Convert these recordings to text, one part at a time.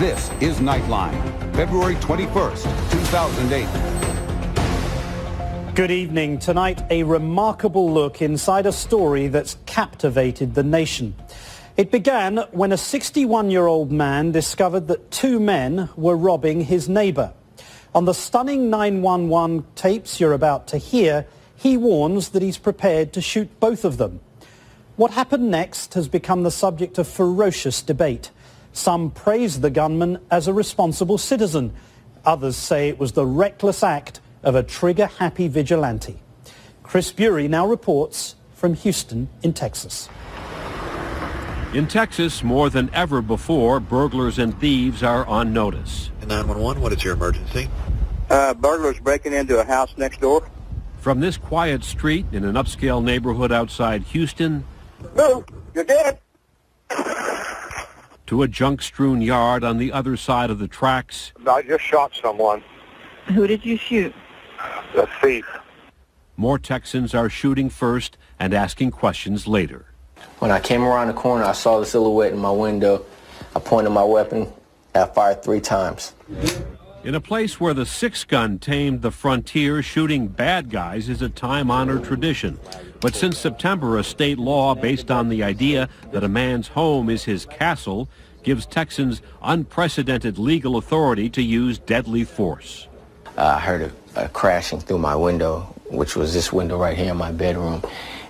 This is Nightline, February 21st, 2008. Good evening. Tonight, a remarkable look inside a story that's captivated the nation. It began when a 61-year-old man discovered that two men were robbing his neighbor. On the stunning 911 tapes you're about to hear, he warns that he's prepared to shoot both of them. What happened next has become the subject of ferocious debate. Some praise the gunman as a responsible citizen. Others say it was the reckless act of a trigger-happy vigilante. Chris Bury now reports from Houston in Texas. In Texas, more than ever before, burglars and thieves are on notice. 911, what is your emergency? Burglars breaking into a house next door. From this quiet street in an upscale neighborhood outside Houston... No, you're dead. ...to a junk-strewn yard on the other side of the tracks. I just shot someone. Who did you shoot? The thief. More Texans are shooting first and asking questions later. When I came around the corner, I saw the silhouette in my window. I pointed my weapon. I fired 3 times. In a place where the 6-gun tamed the frontier, shooting bad guys is a time-honored tradition. But since September, a state law based on the idea that a man's home is his castle gives Texans unprecedented legal authority to use deadly force. I heard a crashing through my window, which was this window right here in my bedroom,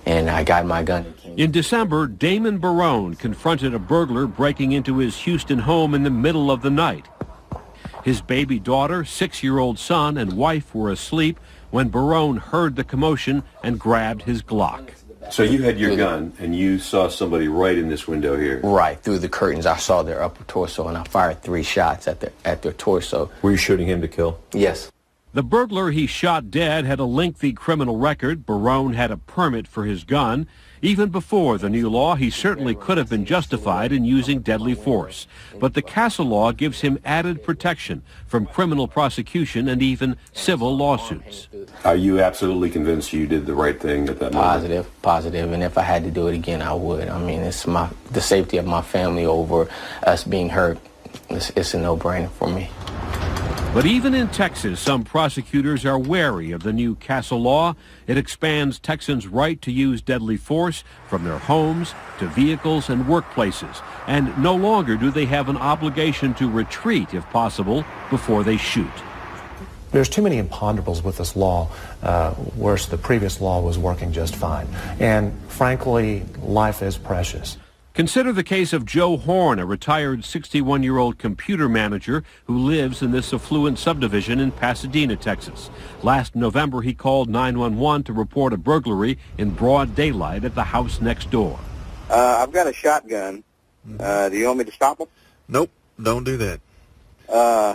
and I got my gun. In December, Damon Barone confronted a burglar breaking into his Houston home in the middle of the night. His baby daughter, 6-year-old son, and wife were asleep when Barone heard the commotion and grabbed his Glock. So you had your gun, and you saw somebody right in this window here? Right, through the curtains. I saw their upper torso, and I fired 3 shots at their torso. Were you shooting him to kill? Yes. The burglar he shot dead had a lengthy criminal record. Barone had a permit for his gun. Even before the new law, he certainly could have been justified in using deadly force. But the castle law gives him added protection from criminal prosecution and even civil lawsuits. Are you absolutely convinced you did the right thing at that moment? Positive. And if I had to do it again, I would. I mean, it's the safety of my family over us being hurt. It's a no-brainer for me. But even in Texas, some prosecutors are wary of the new castle law. It expands Texans' right to use deadly force from their homes to vehicles and workplaces. And no longer do they have an obligation to retreat, if possible, before they shoot. There's too many imponderables with this law, whereas the previous law was working just fine. And frankly, life is precious. Consider the case of Joe Horn, a retired 61-year-old computer manager who lives in this affluent subdivision in Pasadena, Texas. Last November, he called 911 to report a burglary in broad daylight at the house next door. I've got a shotgun. Do you want me to stop him? Nope, don't do that.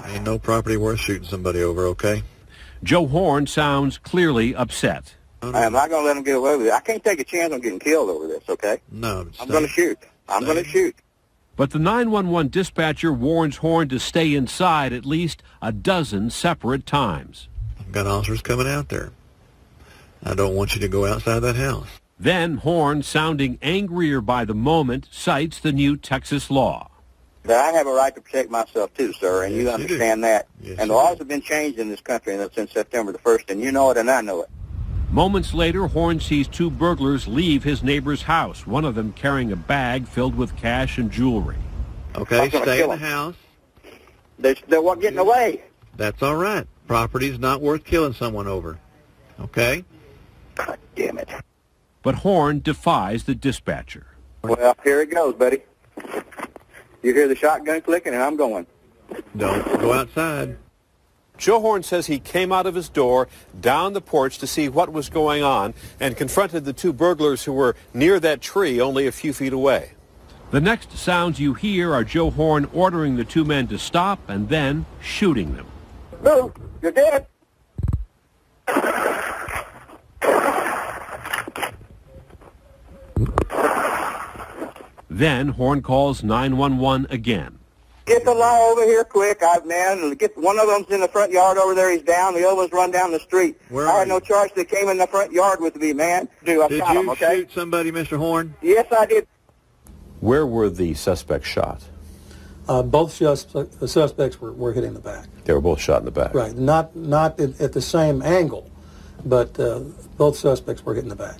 Ain't no property worth shooting somebody over, okay? Joe Horn sounds clearly upset. I'm not going to let him get away with it. I can't take a chance on getting killed over this, okay? No. I'm going to shoot. I'm going to shoot. But the 911 dispatcher warns Horn to stay inside at least a dozen separate times. I've got officers coming out there. I don't want you to go outside that house. Then Horn, sounding angrier by the moment, cites the new Texas law. But I have a right to protect myself too, sir, and you understand that. And the laws have been changed in this country since September the 1st, and you know it and I know it. Moments later, Horn sees 2 burglars leave his neighbor's house, one of them carrying a bag filled with cash and jewelry. Okay, stay in the house. They're getting away. That's all right. Property's not worth killing someone over. Okay? God damn it. But Horn defies the dispatcher. Well, here it goes, buddy. You hear the shotgun clicking, and I'm going. Don't go outside. Joe Horn says he came out of his door, down the porch to see what was going on, and confronted the 2 burglars who were near that tree only a few feet away. The next sounds you hear are Joe Horn ordering the 2 men to stop and then shooting them. No, you're dead. Then Horn calls 911 again. Get the law over here quick, man. Get one of them's in the front yard over there. He's down. The other one's run down the street. I had no charge. They came in the front yard with me, man. Did you shoot somebody, Mr. Horn? Yes, I did. Where were the suspects shot? Both suspects were hit in the back. They were both shot in the back. Right, not at the same angle, but both suspects were hit in the back.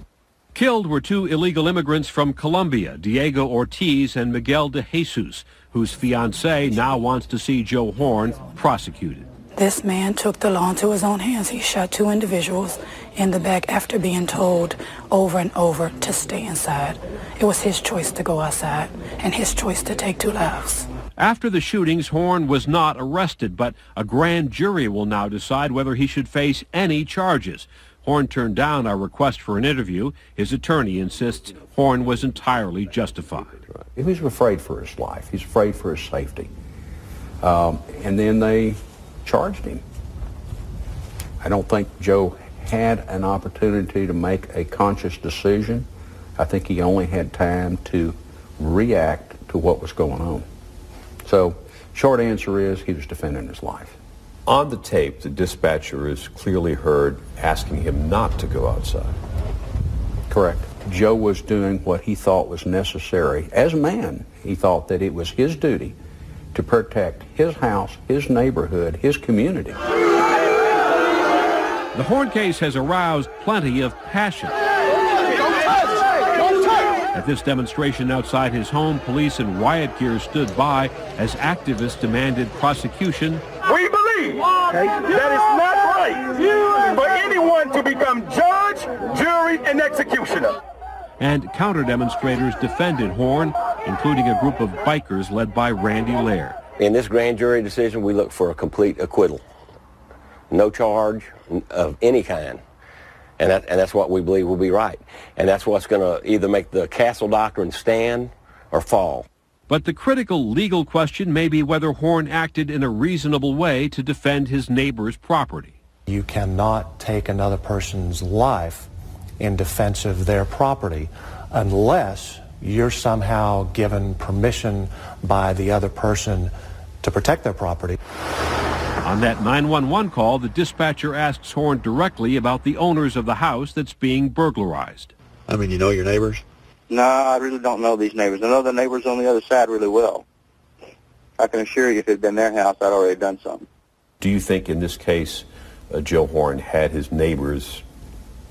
Killed were two illegal immigrants from Colombia, Diego Ortiz and Miguel de Jesus, whose fiancée now wants to see Joe Horn prosecuted. This man took the law into his own hands. He shot two individuals in the back after being told over and over to stay inside. It was his choice to go outside and his choice to take two lives. After the shootings, Horn was not arrested, but a grand jury will now decide whether he should face any charges. Horn turned down our request for an interview. His attorney insists Horn was entirely justified. He was afraid for his life. He's afraid for his safety. And then they charged him. I don't think Joe had an opportunity to make a conscious decision. I think he only had time to react to what was going on. So, short answer is he was defending his life. On the tape, the dispatcher is clearly heard asking him not to go outside. Correct. Joe was doing what he thought was necessary. As a man, he thought that it was his duty to protect his house, his neighborhood, his community. The Horn case has aroused plenty of passion. At this demonstration outside his home, police in riot gear stood by as activists demanded prosecution. We believe that it's not right for anyone to become judge, jury, and executioner. And counter-demonstrators defended Horn, including a group of bikers led by Randy Laird. In this grand jury decision, we look for a complete acquittal. No charge of any kind. And that's what we believe will be right. And that's what's going to either make the Castle Doctrine stand or fall. But the critical legal question may be whether Horn acted in a reasonable way to defend his neighbor's property. You cannot take another person's life in defense of their property unless you're somehow given permission by the other person to protect their property. On that 911 call, the dispatcher asks Horn directly about the owners of the house that's being burglarized. I mean, you know your neighbors? No, I really don't know these neighbors. I know the neighbors on the other side really well. I can assure you if it had been their house, I'd already done something. Do you think in this case Joe Horn had his neighbors'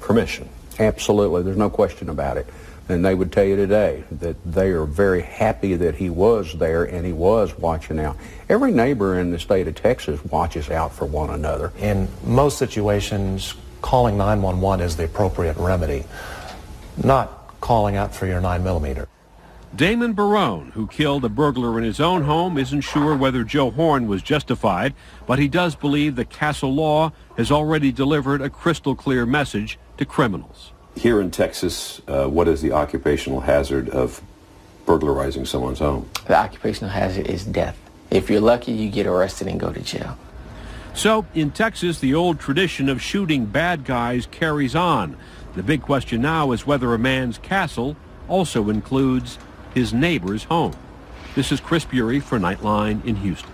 permission? Absolutely. There's no question about it. And they would tell you today that they are very happy that he was there and he was watching out. Every neighbor in the state of Texas watches out for one another. In most situations, calling 911 is the appropriate remedy, not calling out for your 9mm. Damon Barone, who killed a burglar in his own home, isn't sure whether Joe Horn was justified, but he does believe the Castle law has already delivered a crystal clear message to criminals. Here in Texas, what is the occupational hazard of burglarizing someone's home? The occupational hazard is death. If you're lucky, you get arrested and go to jail. So, in Texas, the old tradition of shooting bad guys carries on. The big question now is whether a man's castle also includes his neighbor's home. This is Chris Bury for Nightline in Houston.